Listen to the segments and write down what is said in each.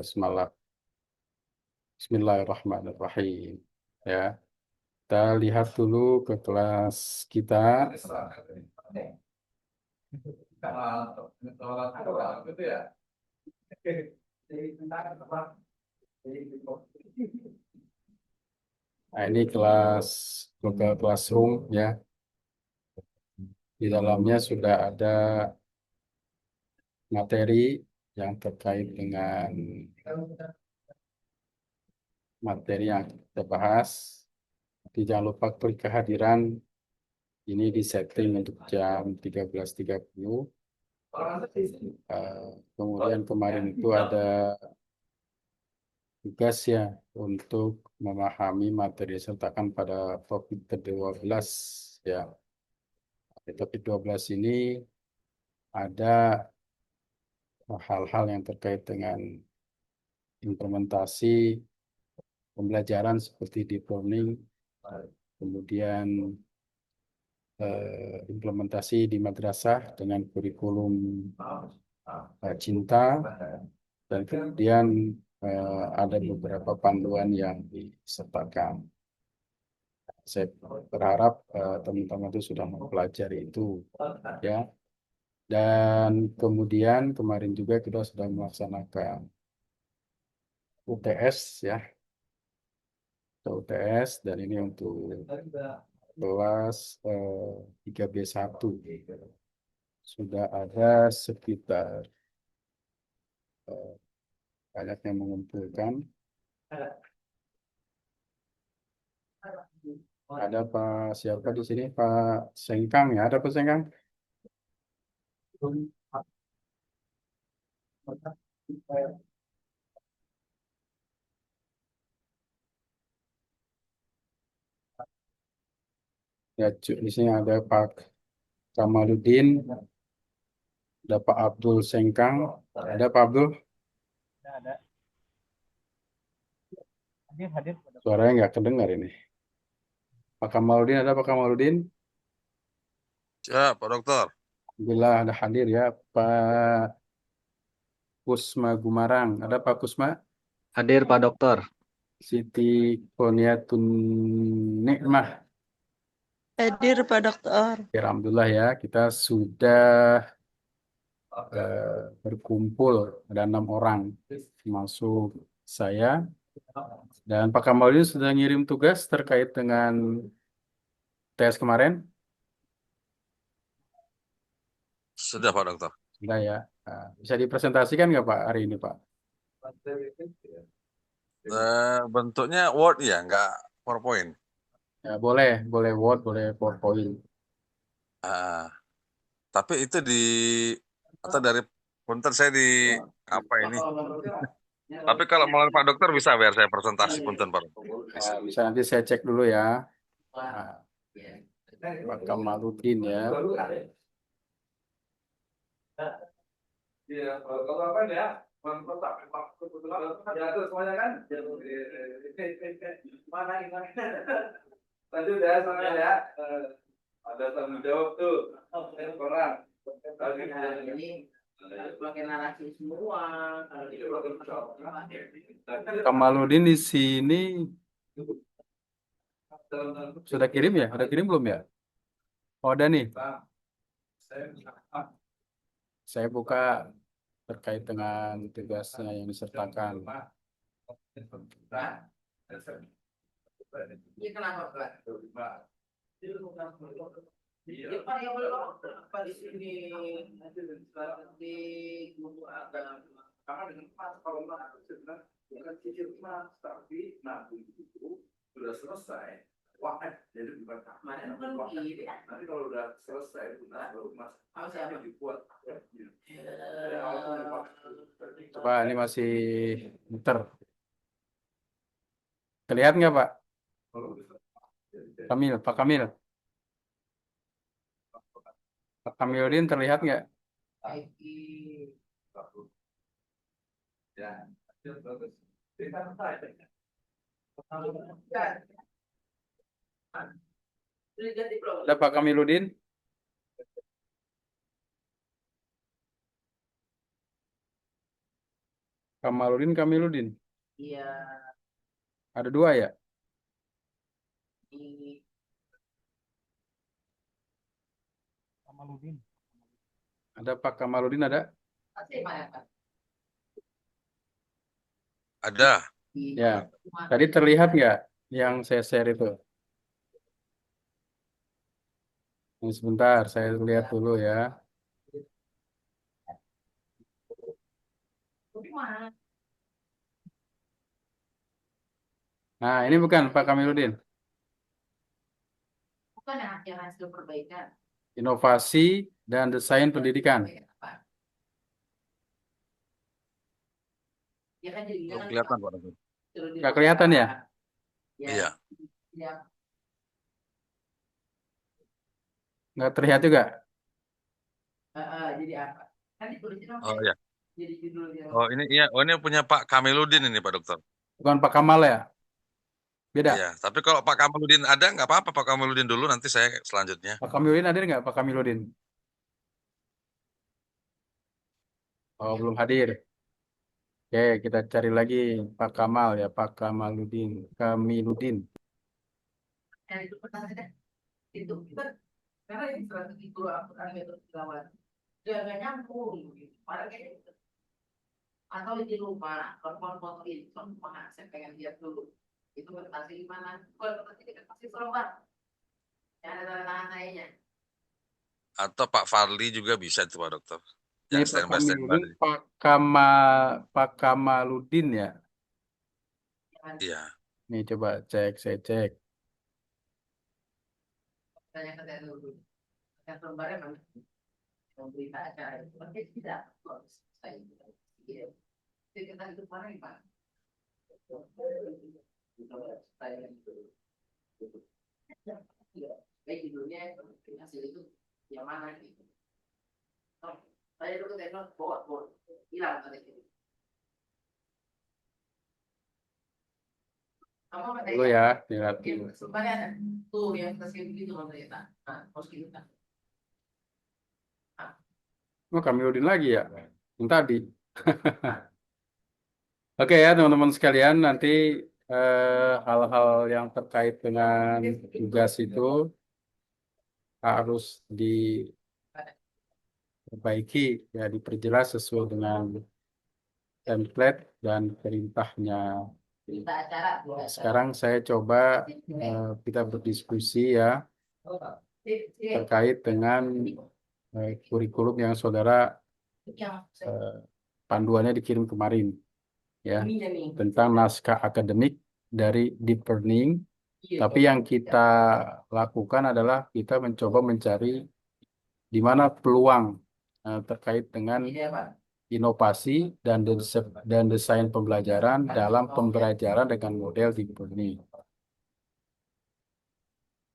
Bismillah. Bismillahirrahmanirrahim. Ya, kita lihat dulu ke kelas kita. Nah, ini kelas Google Classroom ya. Di dalamnya sudah ada materi yang terkait dengan materi yang kita bahas. Jadi jangan lupa klik kehadiran. Ini di setting untuk jam 13.30. Kemudian kemarin itu ada tugas ya untuk memahami materi yang disertakan pada topik ke-12 ya. Di topik 12 ini ada hal-hal yang terkait dengan implementasi pembelajaran seperti deep learning, kemudian implementasi di madrasah dengan kurikulum cinta, dan kemudian ada beberapa panduan yang disertakan. Saya berharap teman-teman itu sudah mempelajari itu ya. Dan kemudian kemarin juga kita sudah melaksanakan UTS ya, UTS, dan ini untuk kelas 3B1 sudah ada sekitar banyak yang mengumpulkan. Ada Pak siapa di sini? Pak Sengkang ya, ada Pak Sengkang? Ya, di sini ada Pak Kamaludin, ada Pak Abdul Sengkang, ada Pak Abdul. Ada. Hadir. Suaranya nggak kedengar ini. Pak Kamaludin, ada Pak Kamaludin? Ya, Pak Dokter. Alhamdulillah ada hadir ya. Pak Kusma Gumarang, ada Pak Kusma? Hadir Pak Dokter. Siti Koniatun Nikmah. Hadir Pak Dokter. Alhamdulillah ya, kita sudah berkumpul, ada 6 orang, termasuk saya. Dan Pak Kamaludin sudah ngirim tugas terkait dengan tes kemarin? Sudah, Pak Dokter. Sudah ya. Bisa dipresentasikan nggak Pak hari ini Pak? Bentuknya Word ya, nggak PowerPoint. Ya, boleh Word, boleh PowerPoint. Tapi itu atau dari punten saya di apa ini? Tapi kalau melalui Pak Dokter bisa biar saya presentasi punten Pak. Bisa nanti saya cek dulu ya. Pak Kamaludin ya. Iya, kalau apa ya? Ya itu semuanya kan? Mana ini? Lanjut ya semuanya ya. Ada tanggung jawab tuh. Orang. Ini pakai narasi semua. Kamaludin di sini sudah kirim ya? Udah kirim belum ya? Oh, ada nih. Saya buka terkait dengan tugasnya yang disertakan. Ini kenapa Pak? Ya Pak yang belum apa di sini di guru agama. Karena dengan pas kalau sebenarnya bukan cicil mas, tapi nabung itu sudah selesai. Wah, jadi bukan Mana kan begini. nanti kalau udah selesai lunas baru mas Siapa? dibuat. Coba ini masih muter. Terlihat nggak Pak? Kamil, Pak Kamil. Pak Kamiludin terlihat nggak? Ya, bagus. Ada Pak Kamiludin? Kamiludin. Iya, Ada dua ya? ini Kamaludin. Ada Pak Kamaludin ada? pasti mana Pak? Ada. Ya. Tadi terlihat nggak yang saya share itu? Ini sebentar, saya lihat dulu ya. Mana? Nah, ini bukan Pak Kamiludin. Bukan yang hasil perbaikan. Inovasi dan desain pendidikan. Ya kan jadi Belum kelihatan Pak Dokter. Nggak kelihatan ya? Iya. Ya. Nggak terlihat juga? Jadi apa? Kan ditulisnya Oh iya. jadi judulnya. Oh ini iya. Oh ini punya Pak Kamiludin ini Pak Dokter. Bukan Pak Kamal ya? Beda. Iya. Tapi kalau Pak Kamiludin ada nggak apa-apa Pak Kamiludin dulu nanti saya selanjutnya. Pak Kamiludin hadir nggak Pak Kamiludin? Oh, belum hadir. Oke, kita cari lagi Pak Kamal ya, Pak Kamaludin. Kamiludin. Yang itu pertanyaannya itu kita karena ini strategi guru Al-Quran metode tilawah jangan nyambung gitu. Padahal kayak gitu. Atau di rumah kalau foto itu mana saya pengen lihat dulu itu presentasi di mana? Kalau presentasi di pasti Soroban. Yang ada tanda tangan sayanya. Atau Pak Farli juga bisa itu Pak Dokter. Ini Yang Pak standby Kamiludin, standby. Pak Kamaludin ya. Iya. Nih coba cek, saya cek. Tanya ke saya dulu. Yang lembarnya mana? Yang berita acara itu pasti tidak. Saya iya. Jadi kita itu mana yang mana? Baik judulnya hasil itu yang mana gitu. Saya dulu tengok bawa hilang tadi. Kamu Dulu ya, lihat dulu. Supaya ada tuh yang kasih begitu ternyata. Nah, harus kita. Oh, Kamiludin lagi ya? Yang tadi. Oke ya teman-teman sekalian, nanti hal-hal yang terkait dengan tugas itu harus diperbaiki, ya diperjelas sesuai dengan template dan perintahnya. Berita acara. Sekarang saya coba kita berdiskusi ya terkait dengan kurikulum yang saudara panduannya dikirim kemarin ya tentang naskah akademik dari Deep Learning. Tapi yang kita lakukan adalah kita mencoba mencari di mana peluang terkait dengan inovasi dan desain pembelajaran dalam pembelajaran dengan model Deep Learning.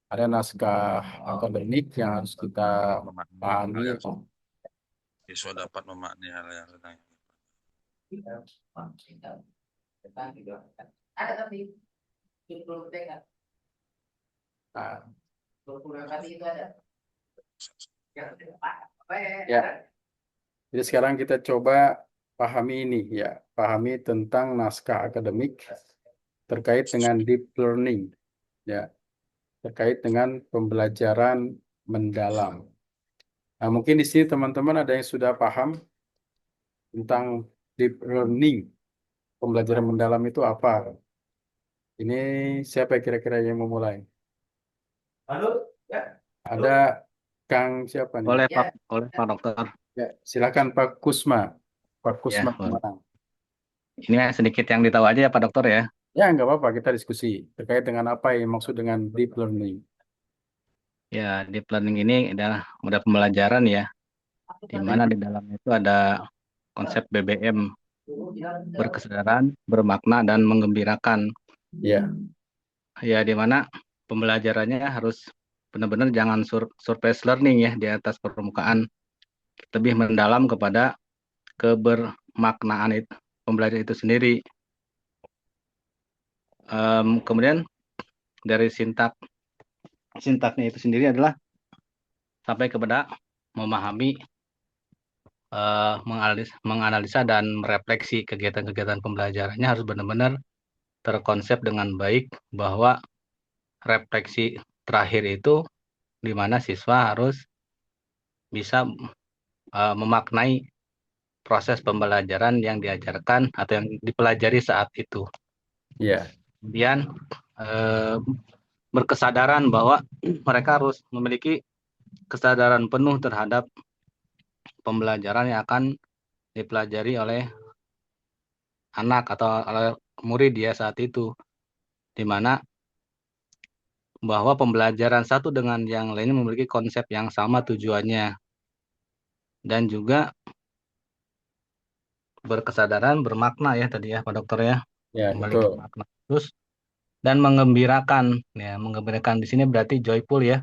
Ada naskah akademik yang harus kita pahami. Siswa dapat memaknai hal yang lain. Ada tapi belum dengar. Nah, Belum kali itu ada. ya. Jadi sekarang kita coba pahami ini ya, pahami tentang naskah akademik terkait dengan deep learning ya, terkait dengan pembelajaran mendalam. Nah, mungkin di sini teman-teman ada yang sudah paham tentang deep learning, pembelajaran mendalam itu apa? Ini siapa kira-kira yang memulai? Halo, ya. Ada Kang siapa nih? Oleh Pak Dokter. Ya, silakan Pak Kusma. Pak Kusma Ya, Semarang. ini sedikit yang ditahu aja ya Pak Dokter ya. Ya, nggak apa-apa, kita diskusi terkait dengan apa yang maksud dengan deep learning. Ya, deep learning ini adalah model pembelajaran ya, di mana di dalamnya itu ada konsep BBM, berkesadaran, bermakna, dan menggembirakan. Ya, Ya, di mana pembelajarannya harus benar-benar jangan surface learning ya di atas permukaan, lebih mendalam kepada kebermaknaan pembelajaran itu sendiri. Kemudian dari sintaknya itu sendiri adalah sampai kepada memahami menganalisa dan merefleksi kegiatan-kegiatan pembelajarannya harus benar-benar terkonsep dengan baik, bahwa refleksi terakhir itu di mana siswa harus bisa memaknai proses pembelajaran yang diajarkan atau yang dipelajari saat itu. Ya, Kemudian berkesadaran bahwa mereka harus memiliki kesadaran penuh terhadap pembelajaran yang akan dipelajari oleh anak atau oleh murid dia saat itu, di mana bahwa pembelajaran satu dengan yang lainnya memiliki konsep yang sama tujuannya, dan juga berkesadaran bermakna ya tadi ya Pak Dokter ya, ya memiliki betul. makna khusus dan mengembirakan ya. Mengembirakan di sini berarti joyful ya,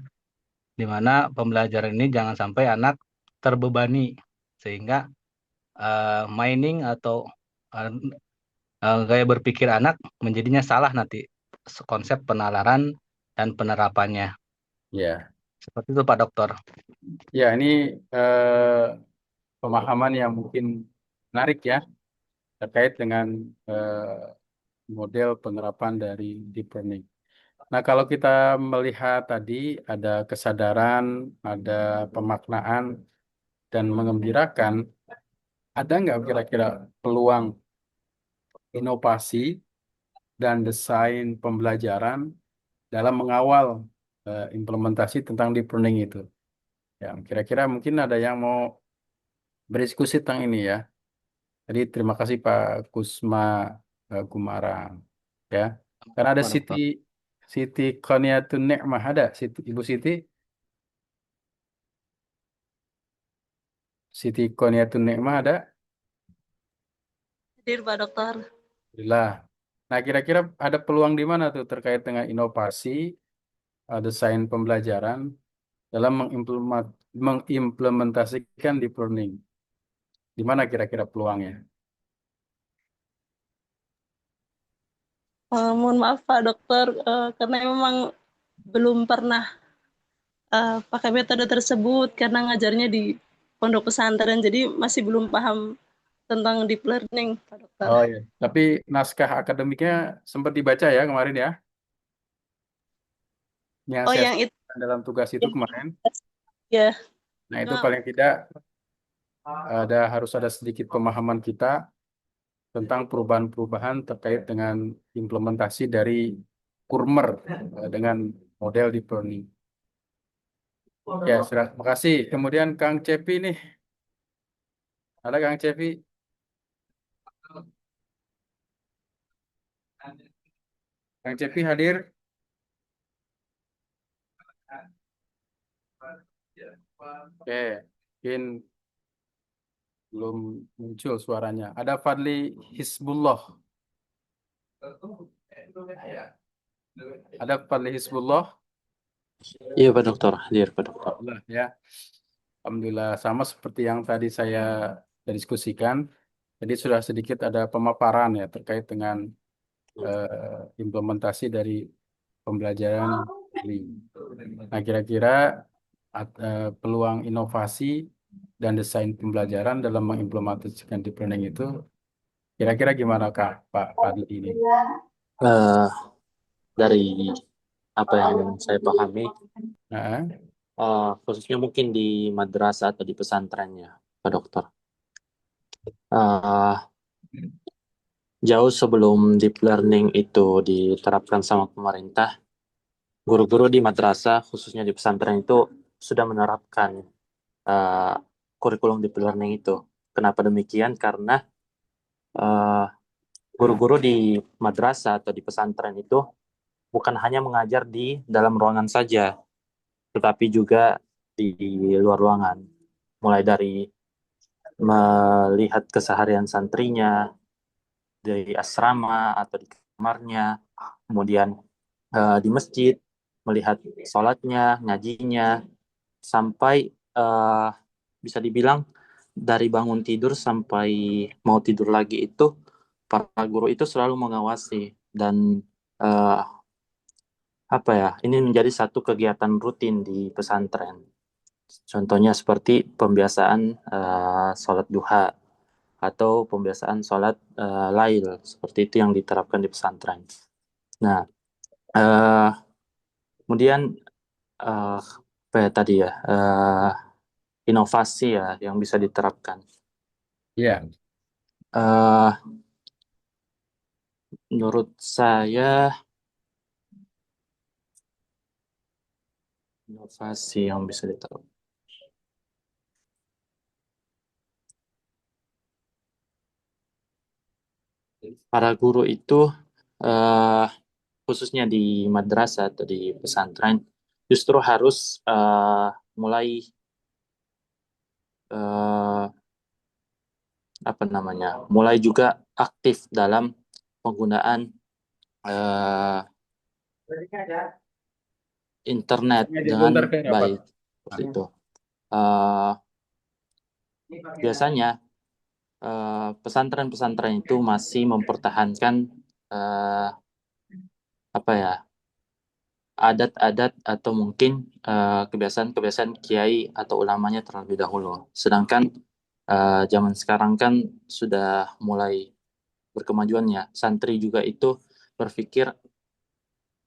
di mana pembelajaran ini jangan sampai anak terbebani sehingga mining atau gaya berpikir anak menjadinya salah nanti konsep penalaran dan penerapannya. Ya, Seperti itu Pak Dokter. ya ini eh, pemahaman yang mungkin menarik ya terkait dengan model penerapan dari deep learning. Nah, kalau kita melihat tadi ada kesadaran, ada pemaknaan, dan mengembirakan, ada nggak kira-kira peluang inovasi dan desain pembelajaran dalam mengawal implementasi tentang deep learning itu? Ya, kira-kira mungkin ada yang mau berdiskusi tentang ini ya. Jadi terima kasih Pak Kusma Gumarang. Ya, karena ada Pak Siti Dokter. Siti Qaniatun Ni'mah, ada Ibu Siti. Siti Qaniatun Ni'mah ada? Hadir Pak Dokter. Alhamdulillah. Nah, kira-kira ada peluang di mana tuh terkait dengan inovasi, desain pembelajaran dalam mengimplementasikan deep learning? Di mana kira-kira peluangnya? Mohon maaf Pak Dokter, karena memang belum pernah pakai metode tersebut karena ngajarnya di pondok pesantren, jadi masih belum paham tentang deep learning Pak Dokter. Oh iya, tapi naskah akademiknya sempat dibaca ya kemarin ya, yang Oh saya yang itu dalam tugas itu kemarin. ya. Nah, itu paling tidak harus ada sedikit pemahaman kita tentang perubahan-perubahan terkait dengan implementasi dari Kurmer dengan model deep learning. Ya, terima kasih. Kemudian Kang Cepi nih, ada Kang Cepi? Kang Cepi hadir? Oke, mungkin belum muncul suaranya. Ada Fadli Hizbullah. Ada Fadli Hizbullah? Iya Pak Dokter, hadir Pak Dokter. Alhamdulillah ya. Alhamdulillah sama seperti yang tadi saya diskusikan. Jadi sudah sedikit ada pemaparan ya terkait dengan implementasi dari pembelajaran daring. Nah, kira-kira peluang inovasi dan desain pembelajaran dalam mengimplementasikan deep learning itu kira-kira gimana Kak Pak Fadli ini? Eh, dari apa yang saya pahami, Nah, khususnya mungkin di madrasah atau di pesantrennya, Pak Dokter. Eh, jauh sebelum deep learning itu diterapkan sama pemerintah, guru-guru di madrasah, khususnya di pesantren itu sudah menerapkan eh, kurikulum deep learning itu. Kenapa demikian? Karena eh, guru-guru di madrasah atau di pesantren itu bukan hanya mengajar di dalam ruangan saja, tetapi juga di luar ruangan. Mulai dari melihat keseharian santrinya di asrama atau di kamarnya, kemudian di masjid, melihat sholatnya, ngajinya, sampai eh, bisa dibilang dari bangun tidur sampai mau tidur lagi itu, para guru itu selalu mengawasi dan eh, apa ya, ini menjadi satu kegiatan rutin di pesantren. Contohnya seperti pembiasaan sholat duha atau pembiasaan sholat lail, seperti itu yang diterapkan di pesantren. Nah, eh, kemudian apa ya tadi ya, inovasi ya yang bisa diterapkan. Ya, Eh, Menurut saya inovasi yang bisa diterapkan. Para guru itu eh, khususnya di madrasah atau di pesantren justru harus mulai eh, apa namanya, mulai juga aktif dalam penggunaan eh, internet dengan baik seperti itu. Eh, Biasanya pesantren-pesantren itu masih mempertahankan eh, apa ya, adat-adat atau mungkin kebiasaan-kebiasaan kiai atau ulamanya terlebih dahulu. Sedangkan zaman sekarang kan sudah mulai berkemajuan ya. Santri juga itu berpikir,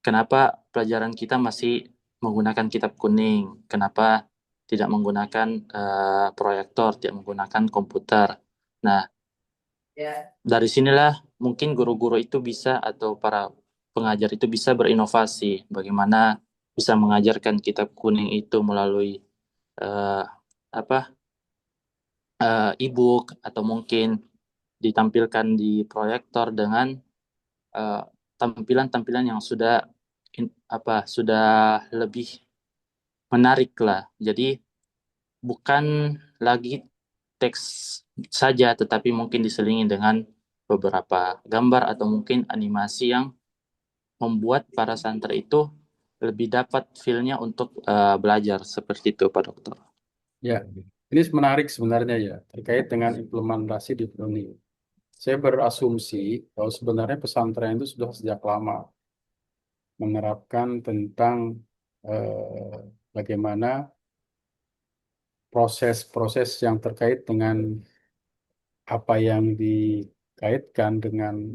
kenapa pelajaran kita masih menggunakan kitab kuning? Kenapa tidak menggunakan proyektor, tidak menggunakan komputer? Nah, dari sinilah mungkin guru-guru itu bisa atau para pengajar itu bisa berinovasi bagaimana bisa mengajarkan kitab kuning itu melalui eh, apa e-book atau mungkin ditampilkan di proyektor dengan eh, tampilan-tampilan yang sudah lebih menarik lah. Jadi bukan lagi teks saja, tetapi mungkin diselingi dengan beberapa gambar atau mungkin animasi yang membuat para santri itu lebih dapat feel-nya untuk belajar seperti itu, Pak Dokter. ya. Ini menarik sebenarnya ya, terkait dengan implementasi di Brunei. Saya berasumsi bahwa sebenarnya pesantren itu sudah sejak lama menerapkan tentang bagaimana proses-proses yang terkait dengan apa yang dikaitkan dengan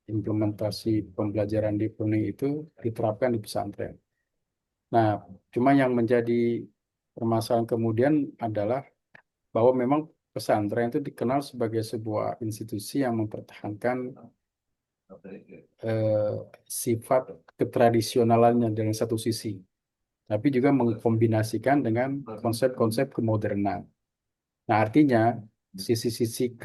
implementasi pembelajaran di Brunei itu diterapkan di pesantren. Nah, cuma yang menjadi permasalahan kemudian adalah bahwa memang pesantren itu dikenal sebagai sebuah institusi yang mempertahankan eh, sifat ketradisionalannya dari satu sisi, tapi juga mengkombinasikan dengan konsep-konsep kemodernan. Nah, artinya sisi-sisi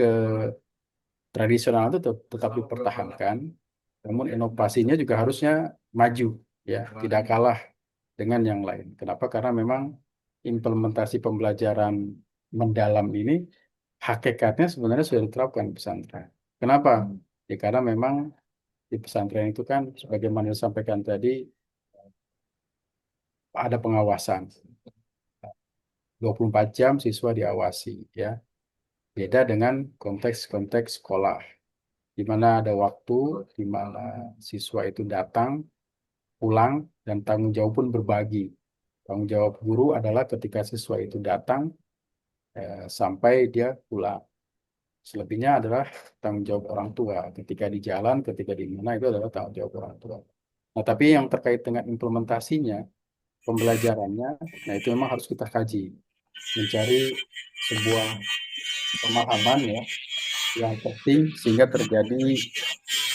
tradisional itu tetap dipertahankan, namun inovasinya juga harusnya maju, ya, tidak kalah dengan yang lain. Kenapa? Karena memang implementasi pembelajaran mendalam ini hakikatnya sebenarnya sudah diterapkan di pesantren. Kenapa? Ya karena memang di pesantren itu kan, sebagaimana disampaikan tadi, ada pengawasan. 24 jam siswa diawasi, ya. Beda dengan konteks-konteks sekolah, di mana ada waktu, di mana siswa itu datang, pulang, dan tanggung jawab pun berbagi. Tanggung jawab guru adalah ketika siswa itu datang sampai dia pulang. Selebihnya adalah tanggung jawab orang tua. Ketika di jalan, ketika di mana, itu adalah tanggung jawab orang tua. Nah, tapi yang terkait dengan implementasinya, pembelajarannya, nah itu memang harus kita kaji. Mencari sebuah pemahaman ya, yang penting sehingga terjadi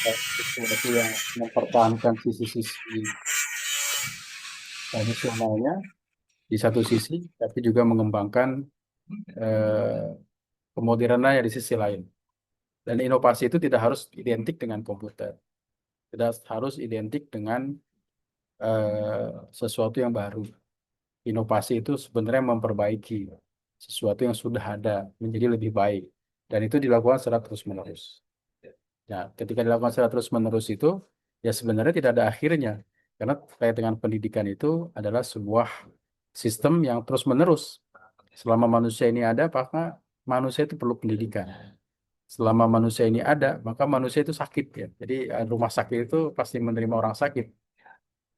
sesuatu yang mempertahankan sisi-sisi tradisionalnya di satu sisi, tapi juga mengembangkan eh, kemodernannya di sisi lain. Dan inovasi itu tidak harus identik dengan komputer, tidak harus identik dengan sesuatu yang baru. Inovasi itu sebenarnya memperbaiki sesuatu yang sudah ada menjadi lebih baik, dan itu dilakukan secara terus-menerus. Nah, ketika dilakukan secara terus-menerus itu, ya sebenarnya tidak ada akhirnya, karena terkait dengan pendidikan itu adalah sebuah sistem yang terus-menerus. Selama manusia ini ada, maka manusia itu perlu pendidikan. Selama manusia ini ada, maka manusia itu sakit ya. Jadi rumah sakit itu pasti menerima orang sakit.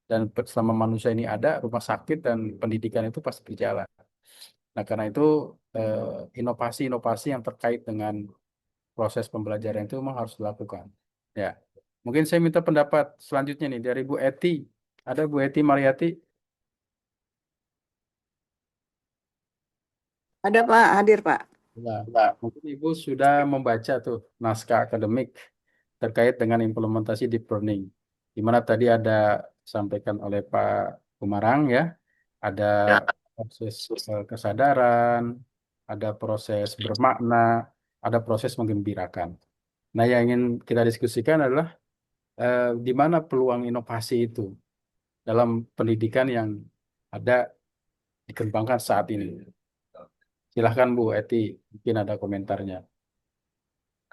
Dan selama manusia ini ada, rumah sakit dan pendidikan itu pasti berjalan. Nah, karena itu inovasi-inovasi yang terkait dengan proses pembelajaran itu memang harus dilakukan. Ya, mungkin saya minta pendapat selanjutnya nih dari Bu Eti. Ada Bu Eti Mariati? Ada Pak, hadir Pak. Nah, mungkin Ibu sudah membaca tuh naskah akademik terkait dengan implementasi deep learning, di mana tadi ada disampaikan oleh Pak Kumarang ya, ada proses kesadaran, ada proses bermakna, ada proses menggembirakan. Nah, yang ingin kita diskusikan adalah di mana peluang inovasi itu dalam pendidikan yang ada dikembangkan saat ini. Silahkan Bu Eti, mungkin ada komentarnya.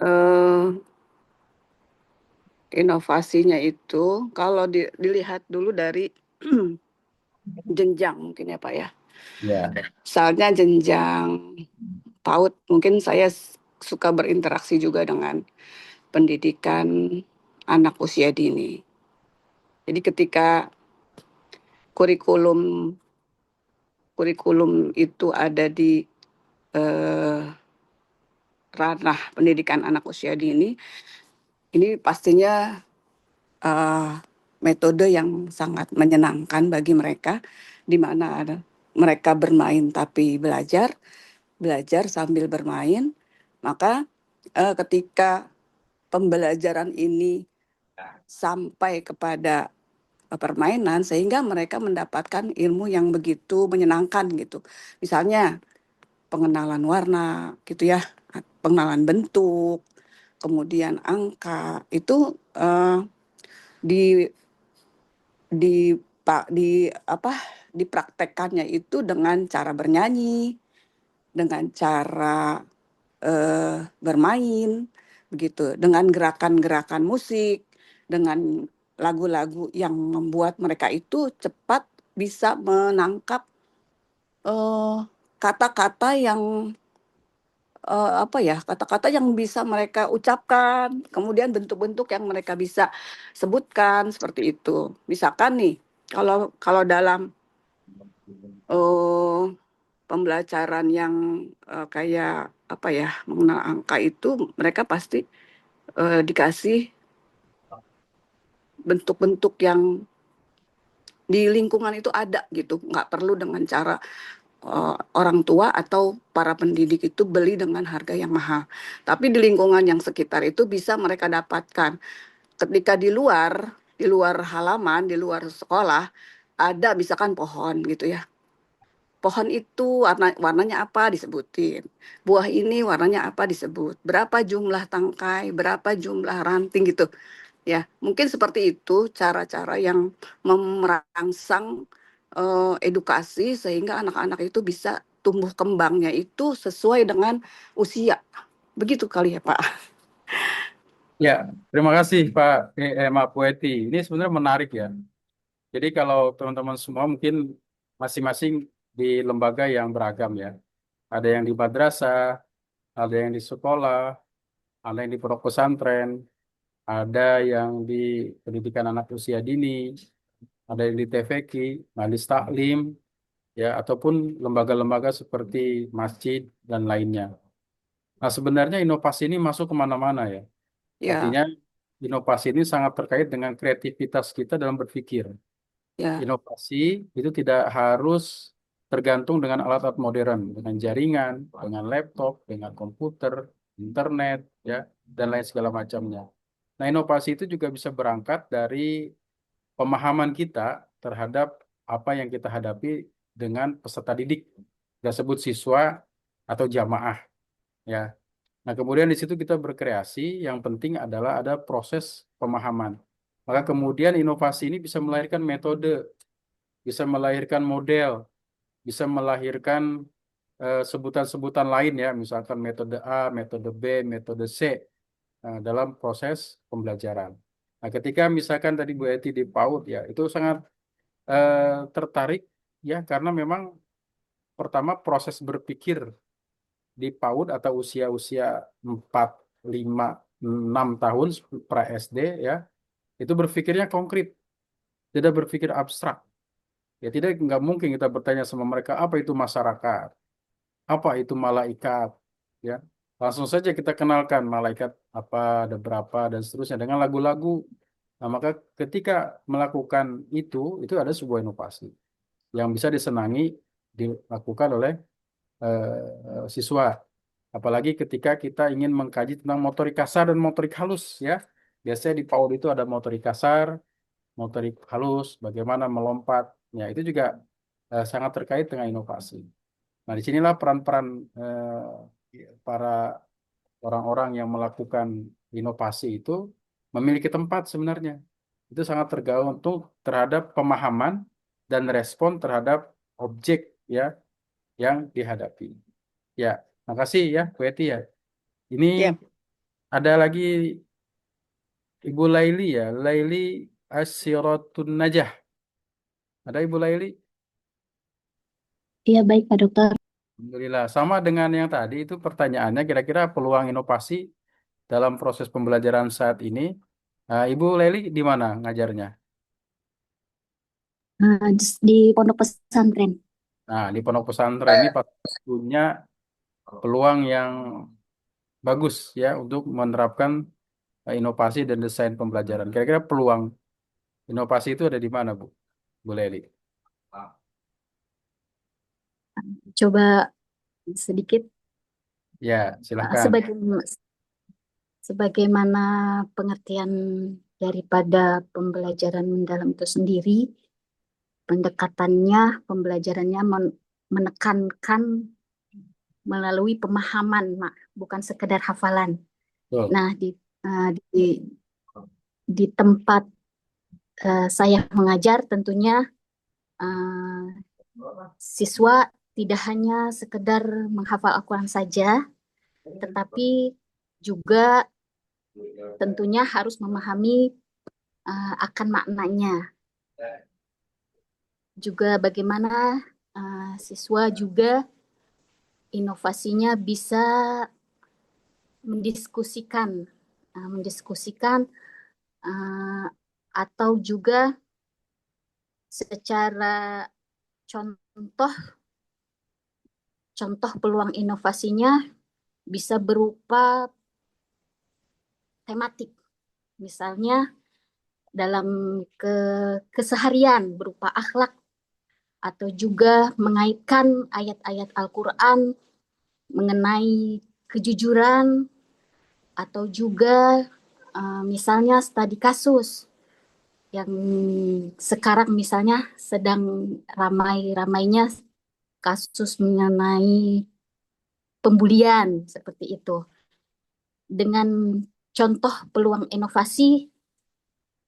Eh, Inovasinya itu kalau dilihat dulu dari jenjang mungkin ya Pak ya. Ya, Misalnya jenjang PAUD, mungkin saya suka berinteraksi juga dengan pendidikan anak usia dini. Jadi ketika kurikulum itu ada di ranah pendidikan anak usia dini, ini pastinya metode yang sangat menyenangkan bagi mereka, di mana mereka bermain tapi belajar sambil bermain. Maka ketika pembelajaran ini sampai kepada permainan, sehingga mereka mendapatkan ilmu yang begitu menyenangkan gitu. Misalnya pengenalan warna gitu ya, pengenalan bentuk, kemudian angka, itu di dipraktekkannya itu dengan cara bernyanyi, dengan cara bermain begitu, dengan gerakan-gerakan musik, dengan lagu-lagu yang membuat mereka itu cepat bisa menangkap kata-kata yang kata-kata yang bisa mereka ucapkan, kemudian bentuk-bentuk yang mereka bisa sebutkan seperti itu. Misalkan nih, kalau dalam pembelajaran yang kayak mengenal angka itu, mereka pasti dikasih bentuk-bentuk yang di lingkungan itu ada gitu, nggak perlu dengan cara orang tua atau para pendidik itu beli dengan harga yang mahal. Tapi di lingkungan yang sekitar itu bisa mereka dapatkan. Ketika di luar halaman, di luar sekolah, ada misalkan pohon gitu ya. Pohon itu warnanya apa disebutin. Buah ini warnanya apa disebut. Berapa jumlah tangkai, berapa jumlah ranting gitu. Ya, mungkin seperti itu cara-cara yang merangsang edukasi sehingga anak-anak itu bisa tumbuh kembangnya itu sesuai dengan usia. Begitu kali ya, Pak. ya, terima kasih Pak Mak Pueti. Ini sebenarnya menarik ya. Jadi kalau teman-teman semua mungkin masing-masing di lembaga yang beragam ya. Ada yang di madrasah, ada yang di sekolah, ada yang di pondok pesantren, ada yang di pendidikan anak usia dini, ada yang di TVQ, majelis taklim, ya, ataupun lembaga-lembaga seperti masjid dan lainnya. Nah, sebenarnya inovasi ini masuk kemana-mana ya. Ya, Artinya inovasi ini sangat terkait dengan kreativitas kita dalam berpikir. ya, Inovasi itu tidak harus tergantung dengan alat-alat modern, dengan jaringan, dengan laptop, dengan komputer, internet, ya, dan lain segala macamnya. Nah, inovasi itu juga bisa berangkat dari pemahaman kita terhadap apa yang kita hadapi dengan peserta didik, kita sebut siswa atau jamaah, ya. Nah, kemudian di situ kita berkreasi, yang penting adalah ada proses pemahaman. Maka kemudian inovasi ini bisa melahirkan metode, bisa melahirkan model, bisa melahirkan sebutan-sebutan lain ya, misalkan metode A, metode B, metode C dalam proses pembelajaran. Nah, ketika misalkan tadi Bu Eti di PAUD ya, itu sangat tertarik ya, karena memang pertama proses berpikir di PAUD atau usia-usia 4, 5, 6 tahun pra SD ya, itu berpikirnya konkret, tidak berpikir abstrak. Ya nggak mungkin kita bertanya sama mereka apa itu masyarakat, apa itu malaikat, ya. Langsung saja kita kenalkan malaikat apa, ada berapa dan seterusnya dengan lagu-lagu. Nah, maka ketika melakukan itu ada sebuah inovasi yang bisa disenangi dilakukan oleh siswa. Apalagi ketika kita ingin mengkaji tentang motorik kasar dan motorik halus, ya. Biasanya di PAUD itu ada motorik kasar, motorik halus, bagaimana melompat. Ya, itu juga sangat terkait dengan inovasi. Nah, disinilah peran-peran para orang-orang yang melakukan inovasi itu memiliki tempat sebenarnya. Itu sangat tergantung terhadap pemahaman dan respon terhadap objek, ya, yang dihadapi. Ya, makasih ya, Bu Eti ya. Ini Ya. ada lagi Ibu Laili ya, Laili Asyiratun Najah. Ada Ibu Laili? Iya, baik Pak Dokter. Alhamdulillah. Sama dengan yang tadi itu pertanyaannya, kira-kira peluang inovasi dalam proses pembelajaran saat ini. Ibu Laili di mana ngajarnya? Di pondok pesantren. Nah, di pondok pesantren ini punya peluang yang bagus ya untuk menerapkan inovasi dan desain pembelajaran. Kira-kira peluang inovasi itu ada di mana, Bu? Bu Leli? Coba sedikit Ya, silahkan. sebagaimana pengertian daripada pembelajaran mendalam itu sendiri, pendekatannya, pembelajarannya menekankan melalui pemahaman, Mak, bukan sekedar hafalan. Betul. Nah, di tempat saya mengajar tentunya siswa tidak hanya sekedar menghafal Al-Quran saja, tetapi juga tentunya harus memahami akan maknanya. Juga bagaimana siswa juga inovasinya bisa mendiskusikan atau juga secara contoh peluang inovasinya bisa berupa tematik, misalnya dalam keseharian berupa akhlak, atau juga mengaitkan ayat-ayat Al-Quran mengenai kejujuran, atau juga misalnya studi kasus yang sekarang misalnya sedang ramai-ramainya kasus mengenai pembulian seperti itu. Dengan contoh peluang inovasi,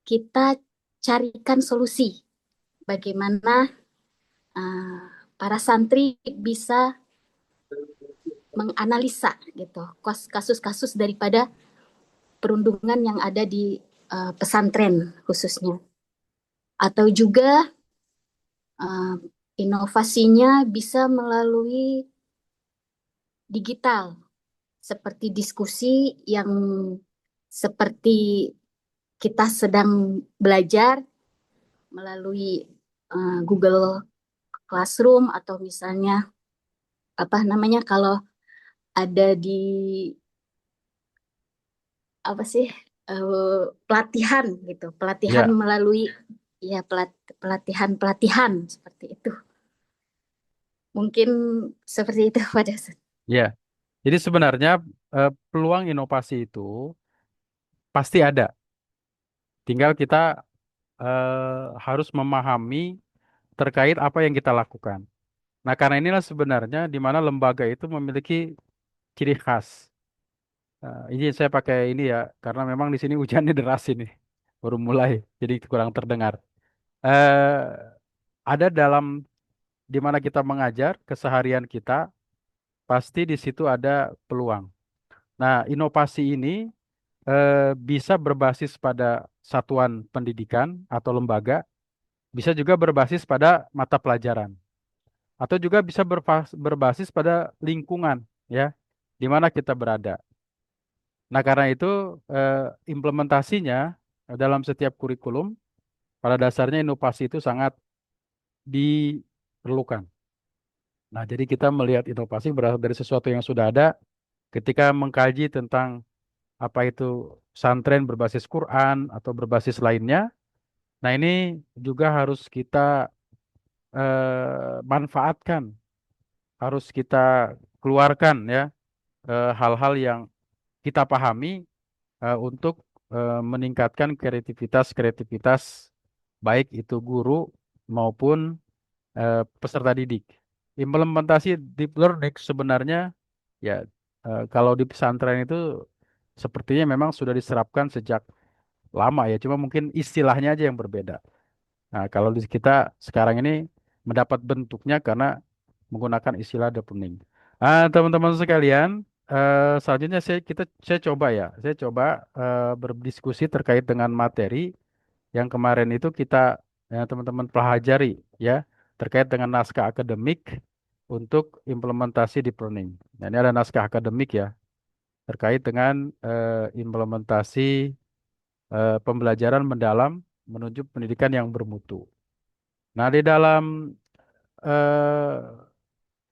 kita carikan solusi bagaimana para santri bisa menganalisa gitu kasus-kasus daripada perundungan yang ada di pesantren khususnya, atau juga inovasinya bisa melalui digital seperti diskusi yang seperti kita sedang belajar melalui Google Classroom, atau misalnya kalau ada di pelatihan gitu, pelatihan melalui pelatihan seperti itu. Mungkin seperti itu Pak Dasan. Ya, jadi sebenarnya peluang inovasi itu pasti ada. Tinggal kita harus memahami terkait apa yang kita lakukan. Nah, karena inilah sebenarnya di mana lembaga itu memiliki ciri khas. Ini saya pakai ini ya, karena memang di sini hujannya deras ini, baru mulai, jadi kurang terdengar. Ada dalam di mana kita mengajar keseharian kita, pasti di situ ada peluang. Nah, inovasi ini bisa berbasis pada satuan pendidikan atau lembaga, bisa juga berbasis pada mata pelajaran, atau juga bisa berbasis pada lingkungan, ya, di mana kita berada. Nah, karena itu implementasinya dalam setiap kurikulum, pada dasarnya inovasi itu sangat diperlukan. Nah, jadi kita melihat inovasi berasal dari sesuatu yang sudah ada ketika mengkaji tentang apa itu pesantren berbasis Quran atau berbasis lainnya. Nah, ini juga harus kita manfaatkan, harus kita keluarkan ya hal-hal yang kita pahami untuk meningkatkan kreativitas baik itu guru maupun peserta didik. Implementasi deep learning sebenarnya ya kalau di pesantren itu sepertinya memang sudah diserapkan sejak lama ya, cuma mungkin istilahnya aja yang berbeda. Nah, kalau di kita sekarang ini mendapat bentuknya karena menggunakan istilah deep learning. Teman-teman sekalian, selanjutnya saya coba ya, saya coba berdiskusi terkait dengan materi yang kemarin itu kita teman-teman pelajari ya terkait dengan naskah akademik untuk implementasi deep learning. Nah, ini ada naskah akademik ya terkait dengan implementasi pembelajaran mendalam menuju pendidikan yang bermutu. Nah, di dalam eh,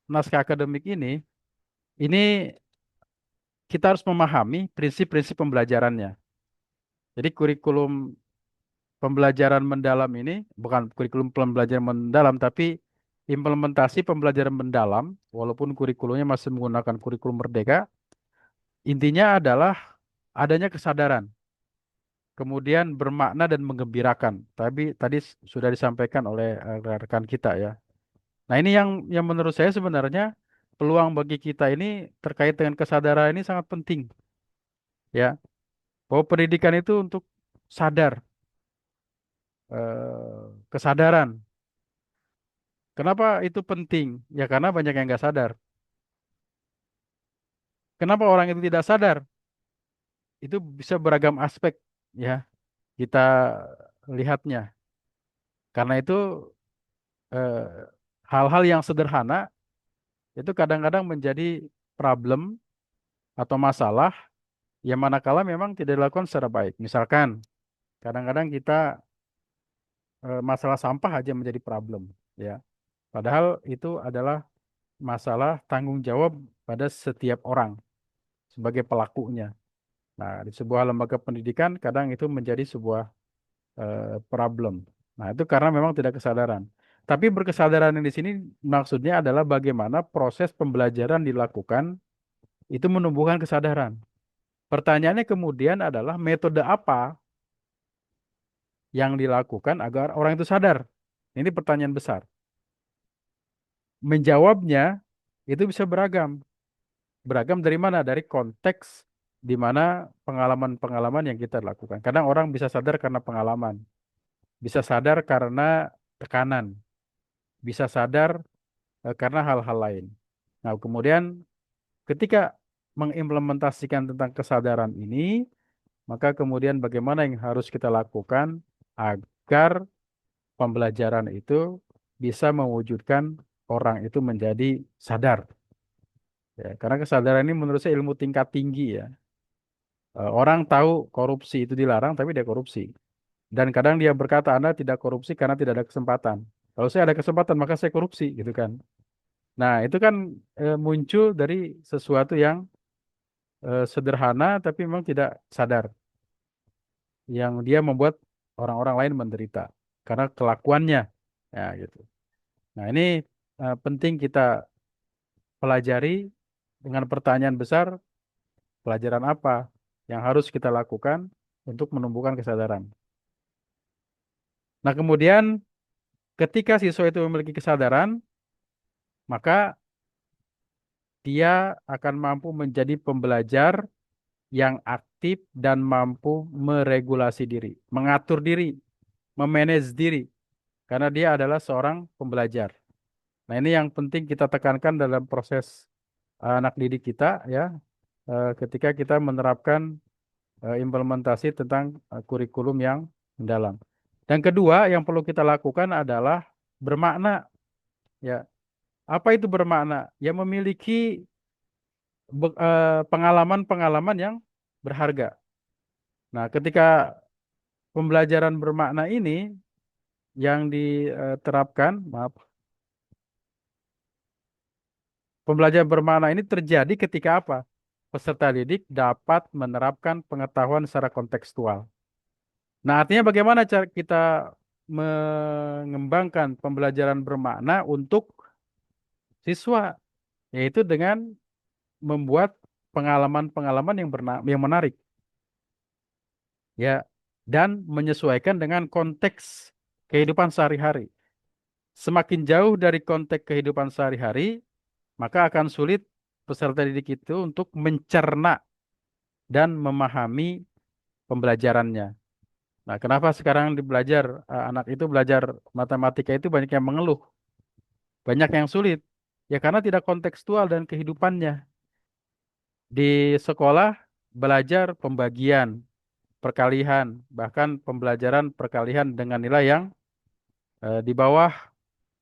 naskah akademik ini kita harus memahami prinsip-prinsip pembelajarannya. Jadi kurikulum pembelajaran mendalam ini bukan kurikulum pembelajaran mendalam, tapi implementasi pembelajaran mendalam, walaupun kurikulumnya masih menggunakan kurikulum merdeka, intinya adalah adanya kesadaran, kemudian bermakna dan menggembirakan. Tapi tadi sudah disampaikan oleh rekan kita ya. Nah, ini yang menurut saya sebenarnya peluang bagi kita ini terkait dengan kesadaran ini sangat penting ya. Bahwa pendidikan itu untuk sadar, kesadaran. Kenapa itu penting? Ya karena banyak yang nggak sadar. Kenapa orang itu tidak sadar? Itu bisa beragam aspek ya kita lihatnya. Karena itu eh, hal-hal yang sederhana itu kadang-kadang menjadi problem atau masalah yang manakala memang tidak dilakukan secara baik. Misalkan kadang-kadang kita masalah sampah aja menjadi problem ya. Padahal itu adalah masalah tanggung jawab pada setiap orang sebagai pelakunya. Nah, di sebuah lembaga pendidikan kadang itu menjadi sebuah problem. Nah, itu karena memang tidak kesadaran. Tapi berkesadaran yang di sini maksudnya adalah bagaimana proses pembelajaran dilakukan itu menumbuhkan kesadaran. Pertanyaannya kemudian adalah metode apa yang dilakukan agar orang itu sadar? Ini pertanyaan besar. Menjawabnya itu bisa beragam. Beragam dari mana? Dari konteks di mana pengalaman-pengalaman yang kita lakukan. Kadang orang bisa sadar karena pengalaman, bisa sadar karena tekanan, bisa sadar karena hal-hal lain. Nah, kemudian ketika mengimplementasikan tentang kesadaran ini, maka kemudian bagaimana yang harus kita lakukan agar pembelajaran itu bisa mewujudkan orang itu menjadi sadar. Ya, karena kesadaran ini menurut saya ilmu tingkat tinggi ya. Orang tahu korupsi itu dilarang, tapi dia korupsi. Dan kadang dia berkata, Anda tidak korupsi karena tidak ada kesempatan. Kalau saya ada kesempatan, maka saya korupsi, gitu kan. Nah, itu kan muncul dari sesuatu yang sederhana, tapi memang tidak sadar. Yang dia membuat orang-orang lain menderita. Karena kelakuannya. Ya, gitu. Nah, ini penting kita pelajari dengan pertanyaan besar, pelajaran apa yang harus kita lakukan untuk menumbuhkan kesadaran. Nah, kemudian ketika siswa itu memiliki kesadaran, maka dia akan mampu menjadi pembelajar yang aktif dan mampu meregulasi diri, mengatur diri, memanage diri, karena dia adalah seorang pembelajar. Nah, ini yang penting kita tekankan dalam proses anak didik kita ya, ketika kita menerapkan implementasi tentang kurikulum yang mendalam. Dan kedua yang perlu kita lakukan adalah bermakna ya. Apa itu bermakna? Ya memiliki pengalaman-pengalaman yang berharga. Nah, ketika pembelajaran bermakna ini yang diterapkan, maaf, pembelajaran bermakna ini terjadi ketika apa? Peserta didik dapat menerapkan pengetahuan secara kontekstual. Nah, artinya bagaimana cara kita mengembangkan pembelajaran bermakna untuk siswa, yaitu dengan membuat pengalaman-pengalaman yang menarik, ya, dan menyesuaikan dengan konteks kehidupan sehari-hari. Semakin jauh dari konteks kehidupan sehari-hari, maka akan sulit peserta didik itu untuk mencerna dan memahami pembelajarannya. Nah, kenapa sekarang anak itu belajar matematika itu banyak yang mengeluh, banyak yang sulit? Ya karena tidak kontekstual dan kehidupannya. Di sekolah belajar pembagian, perkalian, bahkan pembelajaran perkalian dengan nilai yang di bawah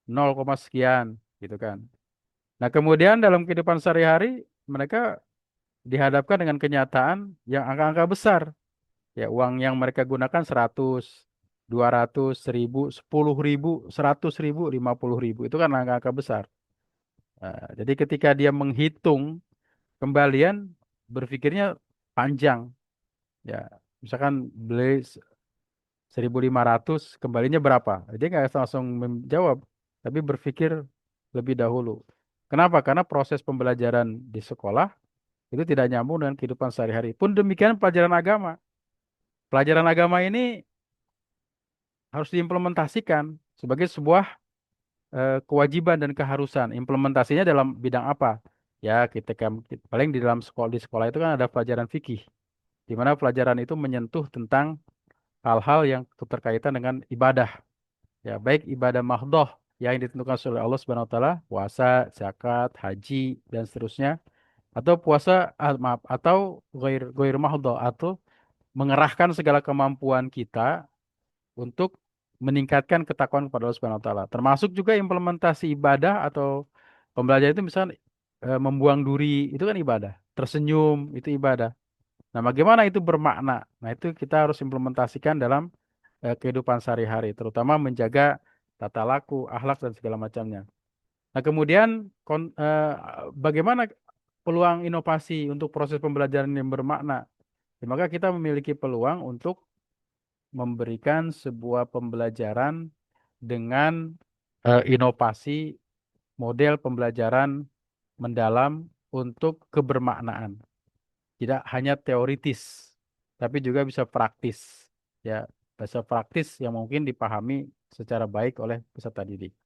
0, sekian, gitu kan. Nah, kemudian dalam kehidupan sehari-hari mereka dihadapkan dengan kenyataan yang angka-angka besar. Ya, uang yang mereka gunakan 100, 200, 1000, 10.000, 100.000, 50.000. Itu kan angka-angka besar. Nah, jadi ketika dia menghitung kembalian, berpikirnya panjang. Ya, misalkan beli 1.500, kembalinya berapa? Dia nggak langsung menjawab, tapi berpikir lebih dahulu. Kenapa? Karena proses pembelajaran di sekolah itu tidak nyambung dengan kehidupan sehari-hari. Pun demikian pelajaran agama. Pelajaran agama ini harus diimplementasikan sebagai sebuah kewajiban dan keharusan. Implementasinya dalam bidang apa? Ya, paling di sekolah itu kan ada pelajaran fikih, di mana pelajaran itu menyentuh tentang hal-hal yang berkaitan dengan ibadah. Ya, baik ibadah mahdoh yang ditentukan oleh Allah Subhanahu wa taala, puasa, zakat, haji dan seterusnya, atau maaf, atau goir mahdoh, atau mengerahkan segala kemampuan kita untuk meningkatkan ketakwaan kepada Allah Subhanahu wa taala. Termasuk juga implementasi ibadah atau pembelajaran itu misalnya membuang duri itu kan ibadah, tersenyum itu ibadah. Nah, bagaimana itu bermakna? Nah, itu kita harus implementasikan dalam kehidupan sehari-hari, terutama menjaga tata laku, akhlak dan segala macamnya. Nah, kemudian bagaimana peluang inovasi untuk proses pembelajaran yang bermakna? Ya, maka kita memiliki peluang untuk memberikan sebuah pembelajaran dengan inovasi model pembelajaran mendalam untuk kebermaknaan. Tidak hanya teoritis, tapi juga bisa praktis. Ya, bisa praktis yang mungkin dipahami secara baik oleh peserta didik.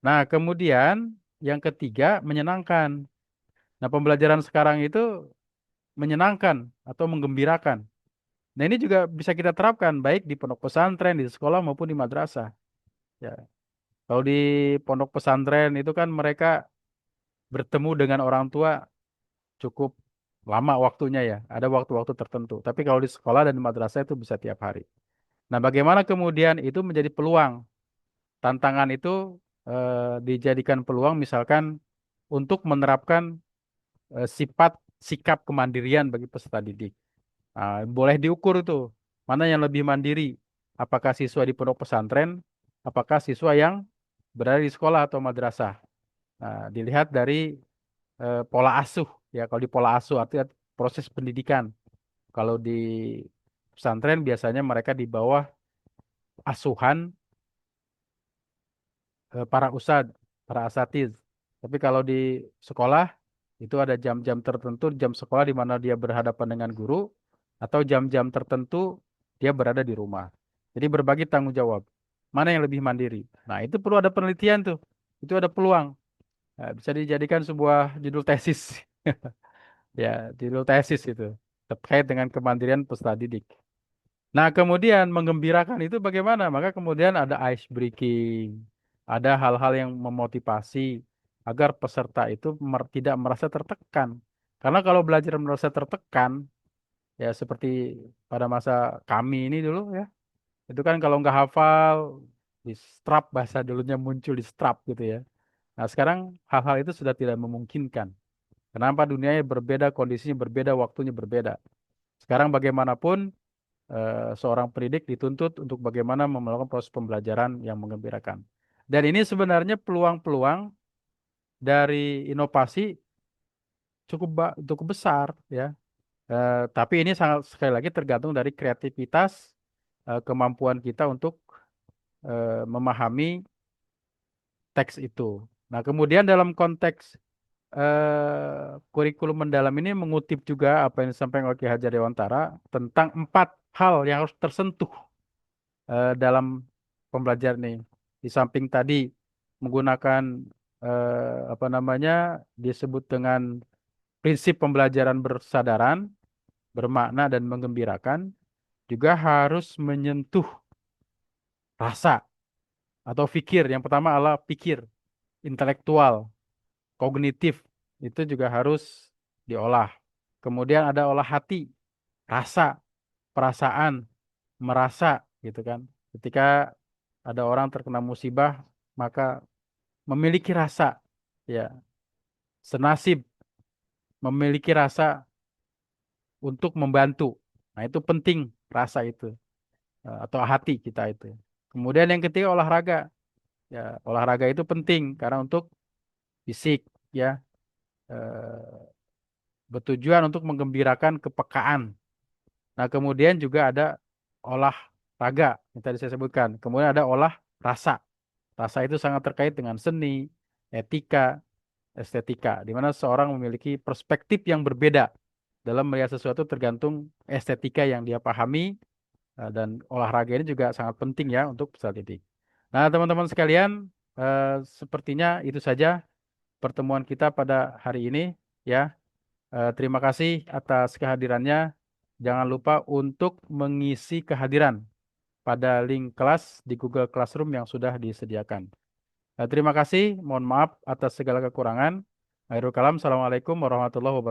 Nah, kemudian yang ketiga, menyenangkan. Nah, pembelajaran sekarang itu menyenangkan atau menggembirakan. Nah, ini juga bisa kita terapkan baik di pondok pesantren, di sekolah maupun di madrasah. Ya, kalau di pondok pesantren itu kan mereka bertemu dengan orang tua cukup lama waktunya ya, ada waktu-waktu tertentu. Tapi kalau di sekolah dan di madrasah itu bisa tiap hari. Nah, bagaimana kemudian itu menjadi peluang? Tantangan itu dijadikan peluang misalkan untuk menerapkan sifat sikap kemandirian bagi peserta didik. Nah, boleh diukur itu mana yang lebih mandiri. Apakah siswa di pondok pesantren, apakah siswa yang berada di sekolah atau madrasah. Nah, dilihat dari pola asuh ya. Kalau di pola asuh artinya proses pendidikan. Kalau di pesantren biasanya mereka di bawah asuhan para ustadz, para asatiz. Tapi kalau di sekolah itu ada jam-jam tertentu, jam sekolah di mana dia berhadapan dengan guru, atau jam-jam tertentu dia berada di rumah. Jadi berbagi tanggung jawab. Mana yang lebih mandiri? Nah, itu perlu ada penelitian tuh. Itu ada peluang. Nah, bisa dijadikan sebuah judul tesis. Ya, judul tesis itu terkait dengan kemandirian peserta didik. Nah, kemudian menggembirakan itu bagaimana? Maka kemudian ada ice breaking, ada hal-hal yang memotivasi agar peserta itu tidak merasa tertekan. Karena kalau belajar merasa tertekan, ya seperti pada masa kami ini dulu ya, itu kan kalau nggak hafal, di strap bahasa dulunya muncul di strap gitu ya. Nah, sekarang hal-hal itu sudah tidak memungkinkan. Kenapa dunianya berbeda, kondisinya berbeda, waktunya berbeda. Sekarang bagaimanapun seorang pendidik dituntut untuk bagaimana melakukan proses pembelajaran yang menggembirakan. Dan ini sebenarnya peluang-peluang dari inovasi cukup besar ya. Tapi ini sangat sekali lagi tergantung dari kreativitas, kemampuan kita untuk memahami teks itu. Nah, kemudian dalam konteks kurikulum mendalam ini mengutip juga apa yang disampaikan oleh Ki Hajar Dewantara tentang 4 hal yang harus tersentuh dalam pembelajaran ini. Di samping tadi menggunakan apa namanya disebut dengan prinsip pembelajaran bersadaran, bermakna dan menggembirakan, juga harus menyentuh rasa atau pikir. Yang pertama adalah pikir, intelektual, kognitif, itu juga harus diolah. Kemudian ada olah hati, rasa, perasaan, merasa, gitu kan. Ketika ada orang terkena musibah, maka memiliki rasa, ya, senasib, memiliki rasa untuk membantu. Nah, itu penting rasa itu atau hati kita itu. Kemudian yang ketiga olahraga. Ya, olahraga itu penting karena untuk fisik ya. Bertujuan untuk menggembirakan kepekaan. Nah, kemudian juga ada olahraga yang tadi saya sebutkan. Kemudian ada olah rasa. Rasa itu sangat terkait dengan seni, etika, estetika, di mana seorang memiliki perspektif yang berbeda dalam melihat sesuatu tergantung estetika yang dia pahami, dan olahraga ini juga sangat penting ya untuk peserta didik. Nah, teman-teman sekalian, sepertinya itu saja pertemuan kita pada hari ini ya. Terima kasih atas kehadirannya. Jangan lupa untuk mengisi kehadiran pada link kelas di Google Classroom yang sudah disediakan. Terima kasih, mohon maaf atas segala kekurangan. Akhirul kalam, Assalamualaikum warahmatullahi wabarakatuh.